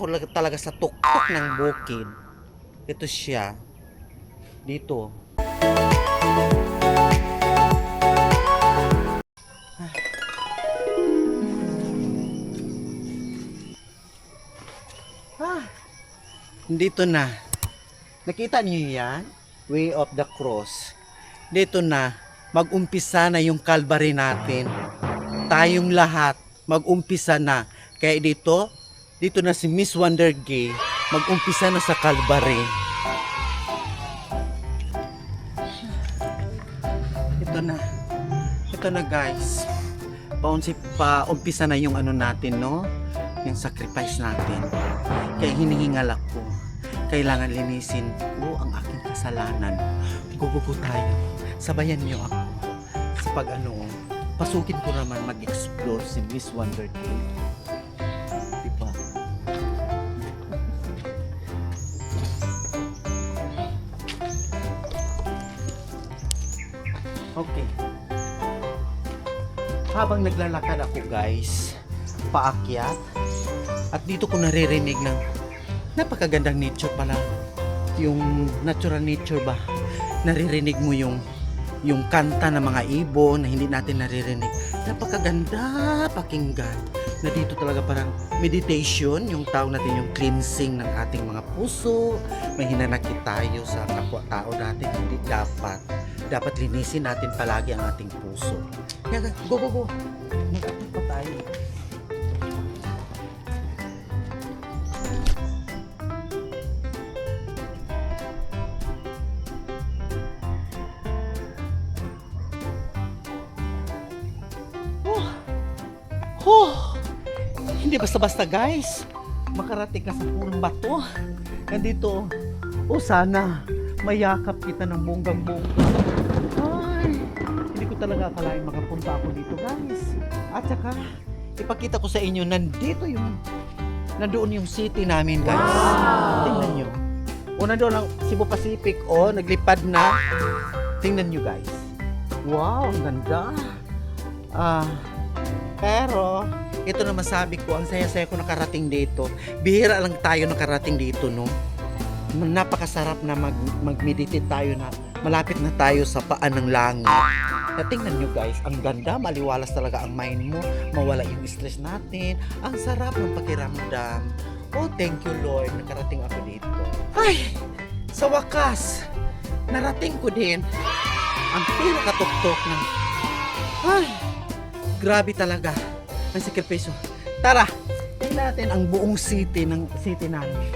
ako talaga sa tuktok ng bukid. Ito siya. Dito. Dito na. Nakita niyo yan? Way of the Cross. Dito na. Mag-umpisa na yung Calvary natin. Tayong lahat. Mag-umpisa na. Kaya dito na si Miss Wonder Gay. Mag-umpisa na sa Calvary. Ito na. Ito na guys. Umpisa na yung ano natin, no? Yung sacrifice natin. Kaya hinihingal ako. Kailangan linisin ko ang aking kasalanan. Gugugo tayo. Sabayan niyo ako. Sa pasukin ko naman mag-explore si Miss Wonder Gay. Diba? Okay. Habang naglalakad ako guys, paakyat, at dito ko naririnig ng napakagandang nature pala. Yung natural nature ba? Naririnig mo yung kanta ng mga ibon na hindi natin naririnig. Napakaganda pakinggan. Na dito talaga parang meditation, yung tawag natin yung cleansing ng ating mga puso. May hinanakit tayo sa kapwa-tao natin. Hindi dapat. Dapat linisin natin palagi ang ating puso. Kaya go. Magkakit pa tayo. Hindi basta-basta guys. Makarating ka sa purong bato. Nandito. Sana mayakap kita ng bonggang-bongga. Ay, hindi ko talaga akalain makapunta ako dito guys. At saka, ipakita ko sa inyo, nandoon yung city namin guys. Wow! Tingnan nyo. Nandoon ang Cebu Pacific. Naglipad na. Tingnan nyo guys. Wow, ang ganda. Pero, ito na masabi ko, ang saya-saya ko nakarating dito. Bihira lang tayo nakarating dito, no? Napakasarap na mag-meditate tayo na malapit na tayo sa paan ng langit. Tingnan nyo guys, ang ganda, maliwalas talaga ang mind mo, mawala yung stress natin. Ang sarap ng pakiramdam. Thank you Lord, nakarating ako dito. Ay, sa wakas, narating ko din ang pinakatuktok ng grabe talaga ang sakripisyo. Tara, tingnan natin ang buong city namin.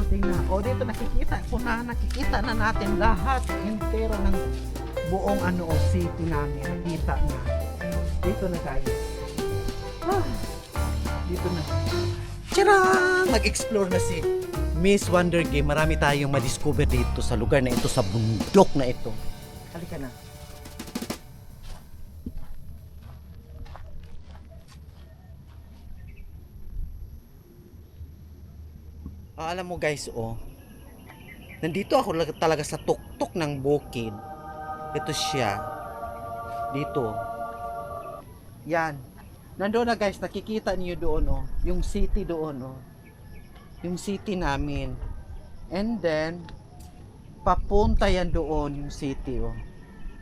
Tingnan. Dito nakikita na natin lahat entero ng buong city namin. Nakita na. Dito na guys. Dito na. Tiyarang! Mag-explore na si Miss Wonder Gay. Marami tayong madiscover dito sa lugar na ito, sa bundok na ito. Halika na. Alam mo guys, nandito ako talaga sa tuktok ng bukid. Ito siya. Dito. Yan. Nandoon na guys, nakikita niyo doon, yung city doon, yung city namin. And then, papunta yan doon, yung city,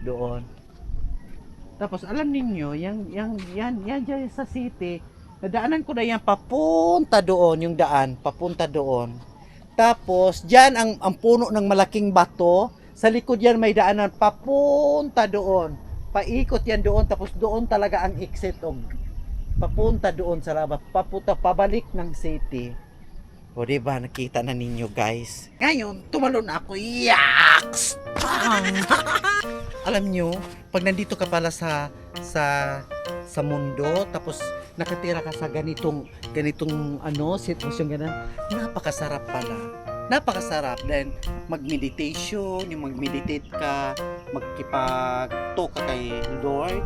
doon. Tapos, alam niyo yan dyan sa city, nadaanan ko na yan papunta doon, yung daan, papunta doon. Tapos, dyan ang puno ng malaking bato. Sa likod yan may daanan papunta doon. Paikot yan doon, tapos doon talaga ang exit papunta doon sa labas. Papunta, pabalik ng city. Diba, nakita na ninyo guys. Ngayon, tumalon ako. Yaks! Alam nyo, pag nandito ka pala sa mundo, tapos nakatira ka sa ganitong sitwasyon ganun, napakasarap pala. Napakasarap. Then, mag-meditation, yung mag-meditate ka, magkipag-talk ka kay Lord.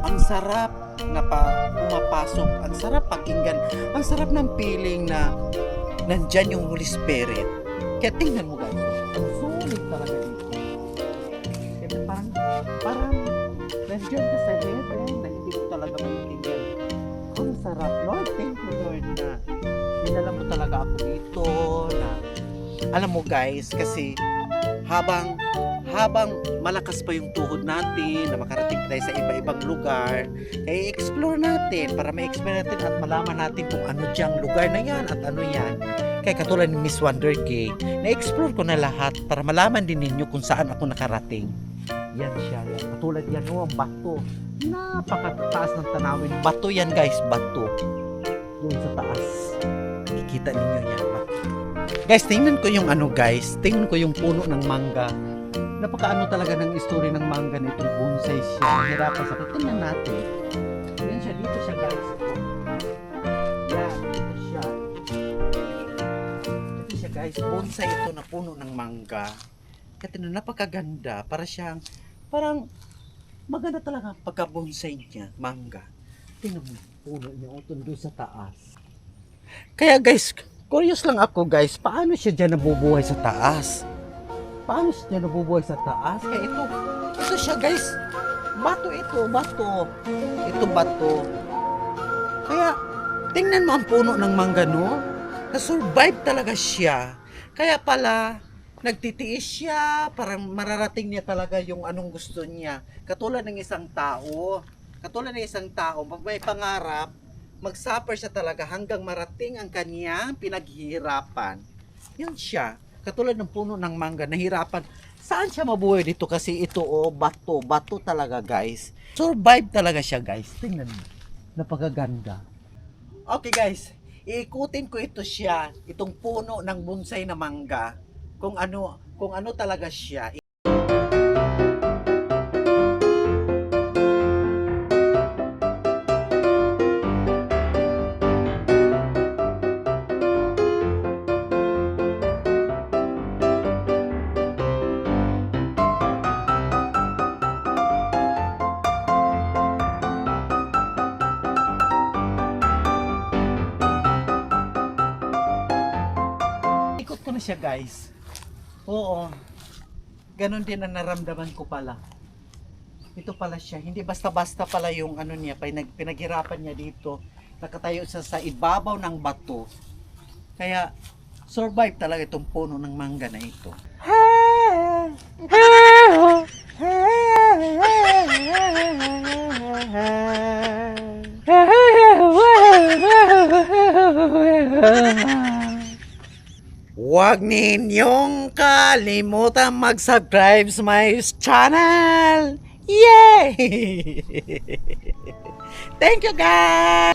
Ang sarap na pumapasok. Ang sarap pakinggan. Ang sarap ng feeling na nandyan yung Holy Spirit. Kaya tingnan mo guys, ang sulit talaga dito. Kaya parang nandyan ka sa heaven na hindi ko talaga maintindihan. Ang sarap, Lord. Thank you, Lord. dinala mo talaga ako dito na, alam mo guys, kasi habang malakas pa yung tuhod natin na makarating tayo sa iba-ibang lugar, ay explore natin para ma-explore natin at malaman natin kung ano diyang lugar na yan at ano yan. Kaya katulad ni Miss Wonder Gay, na-explore ko na lahat para malaman din ninyo kung saan ako nakarating. Yan siya. Yan. Katulad yan, oh, ang bato. Napakataas ng tanawin. Bato yan guys, bato. Doon sa taas. Kikita ninyo yan, bato. Guys, tingnan ko yung ano guys. Tingnan ko yung puno ng mangga. Napakaano talaga ng story ng mangga nitong bonsai siya. Hirapan sa tingnan natin. Yan siya, dito siya guys. Yan, dito siya. Dito siya guys, bonsai ito na puno ng mangga. Kaya napakaganda. Para siyang, parang maganda talaga pagka-bonsai niya, mangga. Tingnan mo, puno niya utol doon sa taas. Kaya guys, curious lang ako guys, paano siya dyan nabubuhay sa taas? Paano siya nabubuhay sa taas? Kaya ito siya guys, bato ito, bato. Ito bato. Kaya, tingnan mo ang puno ng mangga, no? Na-survive talaga siya. Kaya pala, nagtitiis siya, parang mararating niya talaga yung anong gusto niya. Katulad ng isang tao. Katulad ng isang tao, pag may pangarap, mag-suffer siya talaga hanggang marating ang kanyang pinaghihirapan. Yun siya. Katulad ng puno ng mangga, nahirapan. Saan siya mabuhay dito? Kasi ito, oh, bato. Bato talaga, guys. Survive talaga siya, guys. Tingnan mo. Napakaganda. Okay, guys. Iikutin ko ito siya. Itong puno ng bonsai na mangga. Kung ano talaga siya. Ikot ko na siya guys. Oo. Ganon din ang naramdaman ko pala. Ito pala siya. Hindi basta-basta pala yung ano niya. Pinaghirapan niya dito. Nakatayo siya sa ibabaw ng bato. Kaya survive talaga itong puno ng mangga na ito. Huwag ninyong kalimutan mag-subscribe sa my channel! Yay! Thank you guys!